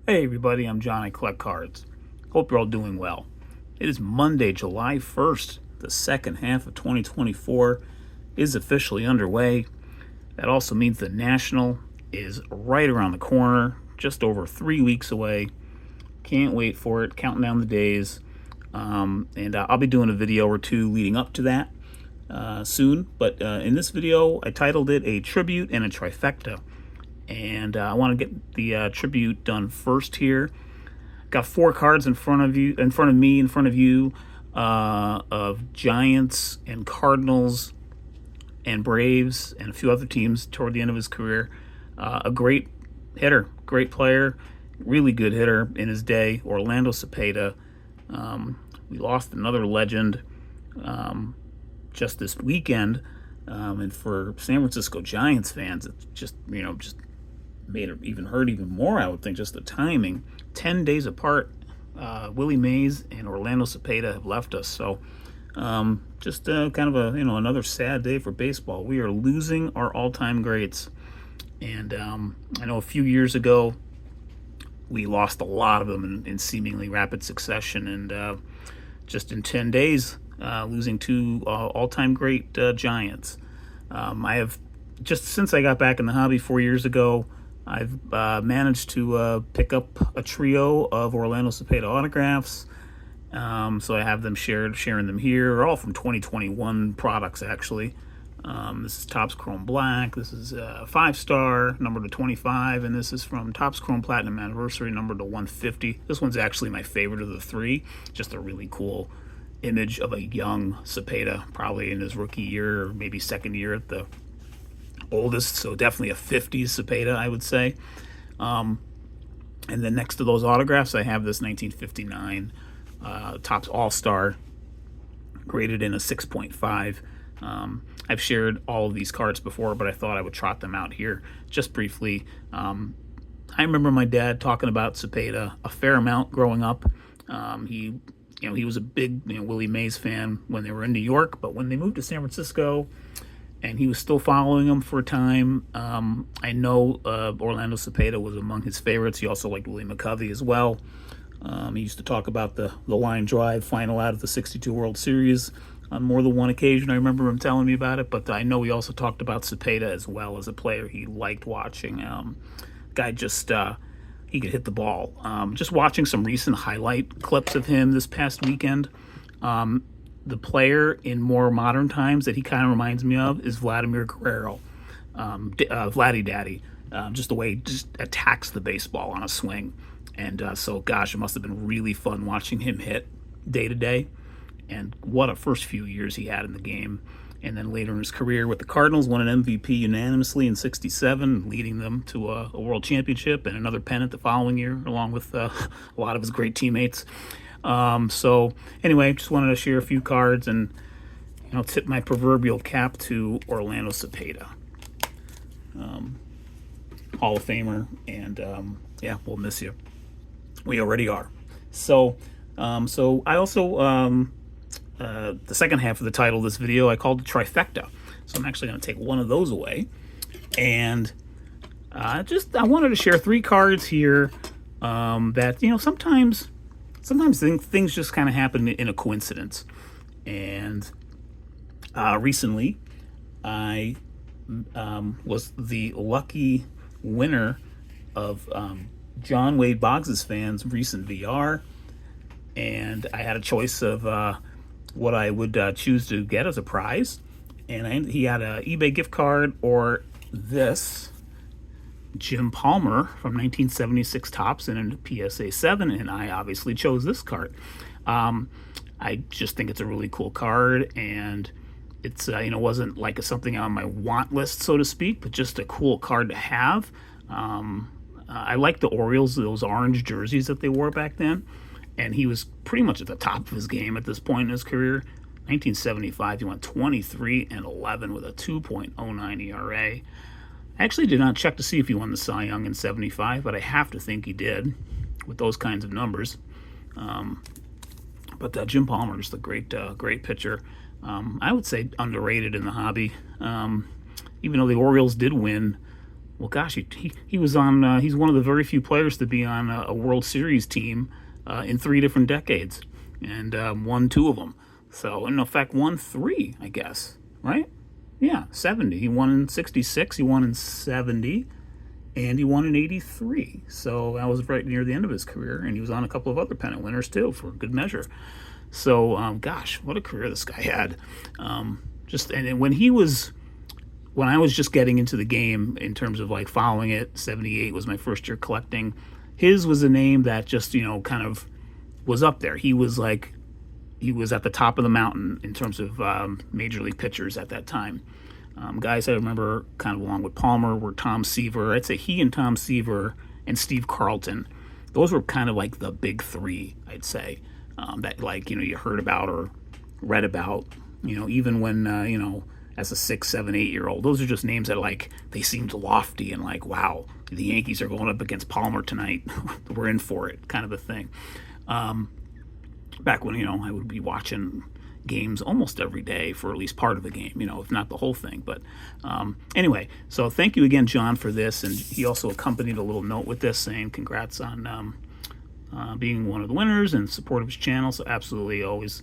Hey everybody, I'm John. I collect cards. Hope you're all doing well. It is Monday, July 1st. The second half of 2024 is officially underway. That also means the National is right around the corner, just over 3 weeks away. Can't wait for it, counting down the days. And I'll be doing a video or two leading up to that soon. But in this video, I titled it A Tribute and a Trifecta. And I want to get the tribute done first here. Got four cards in front of you, in front of me, in front of you, of Giants and Cardinals and Braves and a few other teams toward the end of his career. A great hitter, great player, really good hitter in his day, Orlando Cepeda. We lost another legend just this weekend, and for San Francisco Giants fans, it's just made it even hurt even more. I would think just the timing. 10 days apart, Willie Mays and Orlando Cepeda have left us. So just kind of a another sad day for baseball. We are losing our all-time greats, and I know a few years ago we lost a lot of them in seemingly rapid succession, and just in 10 days losing two all-time great Giants. I have, just since I got back in the hobby 4 years ago, I've managed to pick up a trio of Orlando Cepeda autographs. So I have them sharing them here. They're all from 2021 products, actually. This is Topps Chrome Black. This is 5-star, number to 25. And this is from Topps Chrome Platinum Anniversary, number to 150. This one's actually my favorite of the three. Just a really cool image of a young Cepeda, probably in his rookie year or maybe second year at the oldest, so definitely a 50s Cepeda, I would say. And then next to those autographs, I have this 1959 Topps All-Star, graded in a 6.5. I've shared all of these cards before, but I thought I would trot them out here just briefly. I remember my dad talking about Cepeda a fair amount growing up. He was a big Willie Mays fan when they were in New York, but when they moved to San Francisco, and he was still following him for a time. I know Orlando Cepeda was among his favorites. He also liked Willie McCovey as well. He used to talk about the line drive final out of the '62 World Series on more than one occasion. I remember him telling me about it, but I know he also talked about Cepeda as well as a player he liked watching. Guy just, he could hit the ball. Just watching some recent highlight clips of him this past weekend, the player in more modern times that he kind of reminds me of is Vladimir Guerrero, Vladdy Daddy. Just the way he just attacks the baseball on a swing. And so, gosh, it must have been really fun watching him hit day to day. And what a first few years he had in the game. And then later in his career with the Cardinals, won an MVP unanimously in '67, leading them to a world championship and another pennant the following year, along with a lot of his great teammates. So anyway, just wanted to share a few cards and tip my proverbial cap to Orlando Cepeda, Hall of Famer, and yeah, we'll miss you. We already are. So I also the second half of the title of this video I called the Trifecta. So I'm actually going to take one of those away, and I wanted to share three cards here that sometimes things just kind of happen in a coincidence. And recently, I was the lucky winner of John Wade Boggs' fans' recent VR, and I had a choice of what I would choose to get as a prize. And he had an eBay gift card or this Jim Palmer from 1976 Topps in a PSA 7, and I obviously chose this card. I just think it's a really cool card, and it's wasn't like something on my want list, so to speak, but just a cool card to have. I like the Orioles, those orange jerseys that they wore back then, and he was pretty much at the top of his game at this point in his career. 1975, he went 23-11 with a 2.09 ERA. I actually did not check to see if he won the Cy Young in '75, but I have to think he did with those kinds of numbers. But Jim Palmer is a great pitcher. I would say underrated in the hobby. Even though the Orioles did win well, gosh, he was on. He's one of the very few players to be on a World Series team in 3 different decades, and won 2 of them. So, in fact, won 3, I guess. Right? Yeah, 70. He won in 66. He won in 70. And he won in 83. So that was right near the end of his career. And he was on a couple of other pennant winners, too, for good measure. So, gosh, what a career this guy had. And when I was just getting into the game in terms of like following it, 78 was my first year collecting. His was a name that just, kind of was up there. He was at the top of the mountain in terms of major league pitchers at that time. Guys I remember kind of along with Palmer were Tom Seaver. I'd say he and Tom Seaver and Steve Carlton. Those were kind of like the big 3, I'd say, that you heard about or read about, even when, as a 6, 7, 8-year-old. Those are just names that they seemed lofty and wow, the Yankees are going up against Palmer tonight. We're in for it, kind of a thing. Back when, I would be watching games almost every day for at least part of the game, if not the whole thing. But anyway, so thank you again, John, for this. And he also accompanied a little note with this saying congrats on being one of the winners and support of his channel. So absolutely always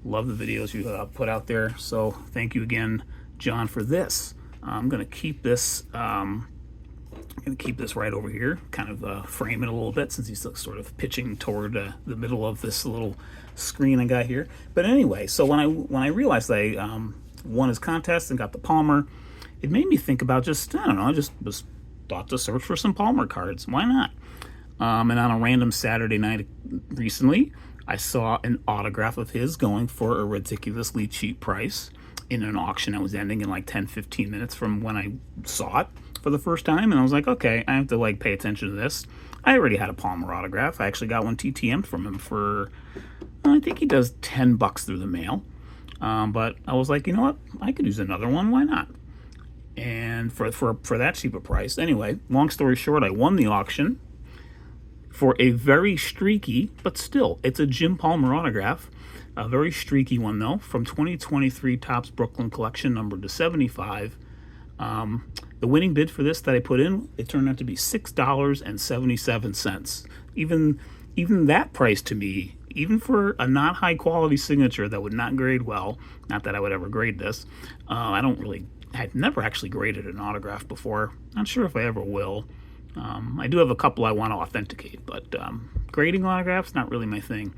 love the videos you put out there. So thank you again, John, for this. I'm going to keep this right over here, kind of frame it a little bit since he's sort of pitching toward the middle of this little screen I got here. But anyway, so when I realized I won his contest and got the Palmer, it made me think about I just was thought to search for some Palmer cards. Why not? And on a random Saturday night recently, I saw an autograph of his going for a ridiculously cheap price in an auction that was ending in 10-15 minutes from when I saw it for the first time. And I was like, okay, I have to pay attention to this. I already had a Palmer autograph. I actually got one TTM'd from him for, I think he does $10 through the mail. But I was like, you know what? I could use another one. Why not? And for that cheaper price. Anyway, long story short, I won the auction for a very streaky, but still, it's a Jim Palmer autograph. A very streaky one, though, from 2023 Topps Brooklyn Collection, numbered to 75. The winning bid for this that I put in, it turned out to be $6.77. Even that price to me, even for a not high quality signature that would not grade well, not that I would ever grade this. I've never actually graded an autograph before. Not sure if I ever will. I do have a couple I want to authenticate, but grading autographs, not really my thing.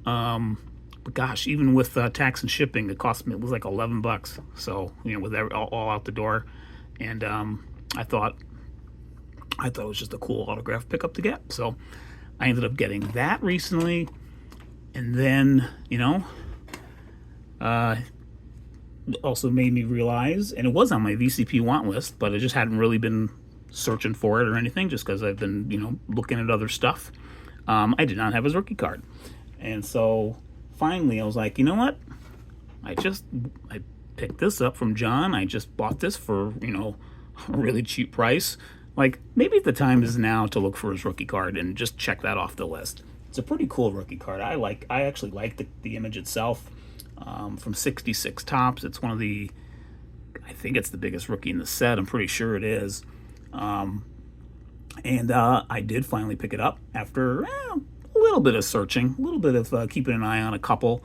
But gosh, even with tax and shipping, it was like $11. So, with all out the door. And I thought it was just a cool autograph pickup to get. So I ended up getting that recently. And then, also made me realize, and it was on my VCP want list, but I just hadn't really been searching for it or anything, just because I've been, looking at other stuff. I did not have his rookie card. And so finally I was like, you know what? I picked this up from John. I just bought this for, a really cheap price. Maybe the time is now to look for his rookie card and just check that off the list. It's a pretty cool rookie card. I actually like the image itself. From 66 Topps. It's one of I think it's the biggest rookie in the set. I'm pretty sure it is. And I did finally pick it up after a little bit of searching, a little bit of keeping an eye on a couple.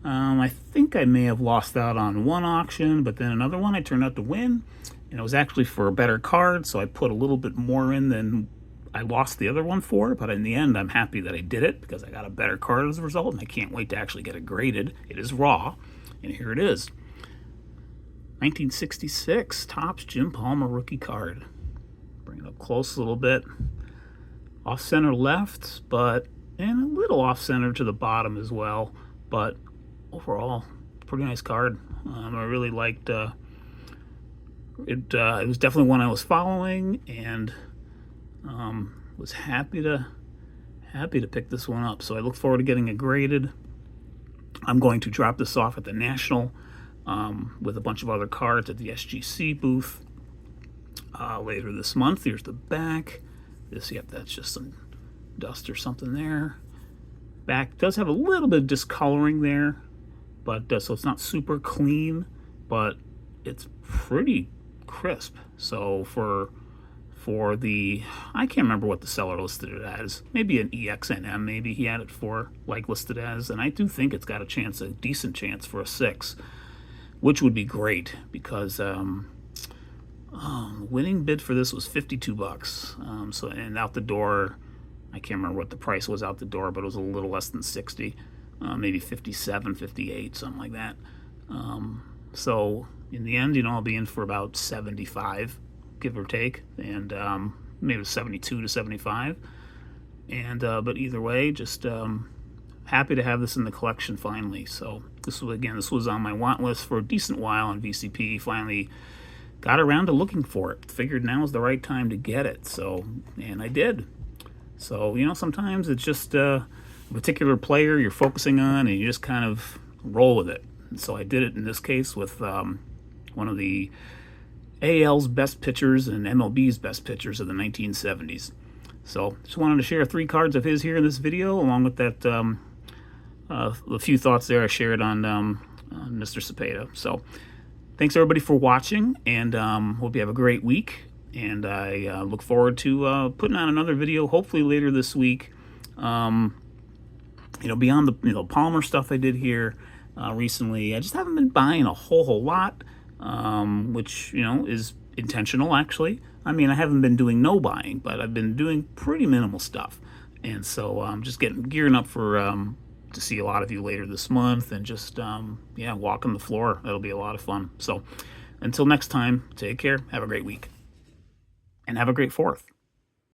I think I may have lost out on one auction, but then another one I turned out to win, and it was actually for a better card, so I put a little bit more in than I lost the other one for, but in the end, I'm happy that I did it because I got a better card as a result, and I can't wait to actually get it graded. It is raw, and here it is. 1966 Topps Jim Palmer rookie card. Bring it up close a little bit. Off-center left, and a little off-center to the bottom as well, but overall, pretty nice card. I really liked it. It was definitely one I was following, and was happy to pick this one up. So I look forward to getting it graded. I'm going to drop this off at the National with a bunch of other cards at the SGC booth later this month. Here's the back. That's just some dust or something there. Back does have a little bit of discoloring there, but so it's not super clean, but it's pretty crisp. So for for the, I can't remember what the seller listed it as. Maybe an EXNM, maybe he had it for, like, listed as. And I do think it's got a chance, a decent chance for a 6, which would be great because winning bid for this was $52. So, and out the door, I can't remember what the price was out the door, but it was a little less than 60, maybe 57, 58, something like that. So in the end, I'll be in for about 75, give or take, and maybe 72 to 75. And but either way, just happy to have this in the collection finally. So this was on my want list for a decent while on VCP. Finally got around to looking for it. Figured now is the right time to get it. So, and I did. So, sometimes it's just a particular player you're focusing on and you just kind of roll with it. And so I did it in this case with one of the AL's best pitchers and MLB's best pitchers of the 1970s. So just wanted to share 3 cards of his here in this video, along with that a few thoughts there I shared on Mr. Cepeda. So thanks everybody for watching, and hope you have a great week. And I look forward to putting on another video, hopefully later this week. Beyond the Palmer stuff I did here recently, I just haven't been buying a whole lot, which is intentional actually. I mean, I haven't been doing no buying, but I've been doing pretty minimal stuff, and so I'm just gearing up for to see a lot of you later this month, and just walking the floor. That'll be a lot of fun. So until next time, take care, have a great week, and have a great 4th.